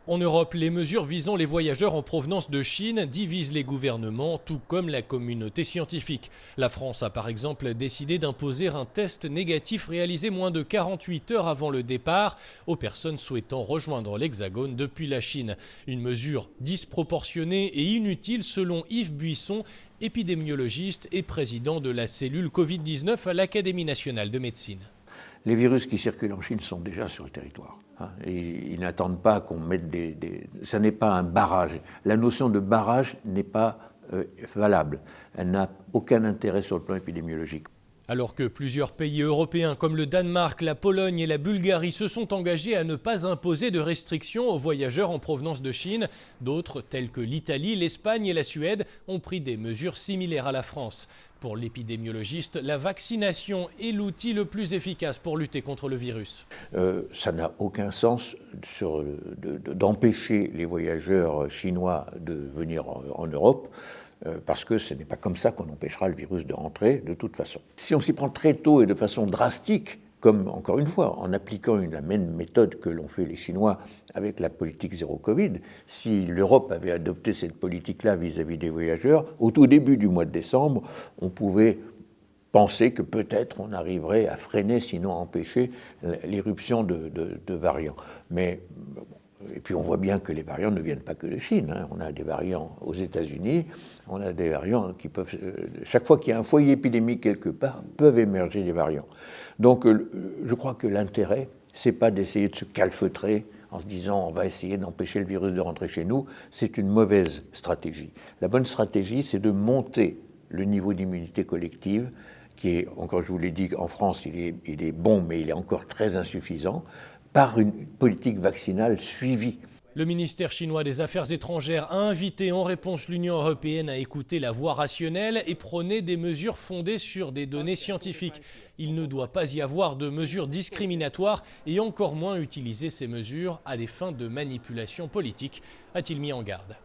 En Europe, les mesures visant les voyageurs en provenance de Chine divisent les gouvernements, tout comme la communauté scientifique. La France a par exemple décidé d'imposer un test négatif réalisé moins de 48 heures avant le départ aux personnes souhaitant rejoindre l'Hexagone depuis la Chine. Une mesure disproportionnée et inutile selon Yves Buisson, épidémiologiste et président de la cellule Covid-19 à l'Académie nationale de médecine. Les virus qui circulent en Chine sont déjà sur le territoire. Et ils n'attendent pas qu'on mette ça n'est pas un barrage. La notion de barrage n'est pas valable. Elle n'a aucun intérêt sur le plan épidémiologique. Alors que plusieurs pays européens comme le Danemark, la Pologne et la Bulgarie se sont engagés à ne pas imposer de restrictions aux voyageurs en provenance de Chine, d'autres, tels que l'Italie, l'Espagne et la Suède, ont pris des mesures similaires à la France. Pour l'épidémiologiste, la vaccination est l'outil le plus efficace pour lutter contre le virus. Ça n'a aucun sens d'empêcher les voyageurs chinois de venir en Europe. Parce que ce n'est pas comme ça qu'on empêchera le virus de rentrer de toute façon. Si on s'y prend très tôt et de façon drastique, comme encore une fois, en appliquant la même méthode que l'ont fait les Chinois avec la politique zéro Covid, si l'Europe avait adopté cette politique-là vis-à-vis des voyageurs, au tout début du mois de décembre, on pouvait penser que peut-être on arriverait à freiner, sinon à empêcher l'irruption de variants. Mais et puis on voit bien que les variants ne viennent pas que de Chine. On a des variants aux États-Unis, on a des variants qui peuvent, chaque fois qu'il y a un foyer épidémique quelque part, peuvent émerger des variants. Donc je crois que l'intérêt, c'est pas d'essayer de se calfeutrer en se disant on va essayer d'empêcher le virus de rentrer chez nous. C'est une mauvaise stratégie. La bonne stratégie, c'est de monter le niveau d'immunité collective, qui est, encore je vous l'ai dit, en France, il est bon, mais il est encore très insuffisant, par une politique vaccinale suivie. Le ministère chinois des Affaires étrangères a invité en réponse l'Union européenne à écouter la voix rationnelle et prôner des mesures fondées sur des données scientifiques. Il ne doit pas y avoir de mesures discriminatoires et encore moins utiliser ces mesures à des fins de manipulation politique, a-t-il mis en garde.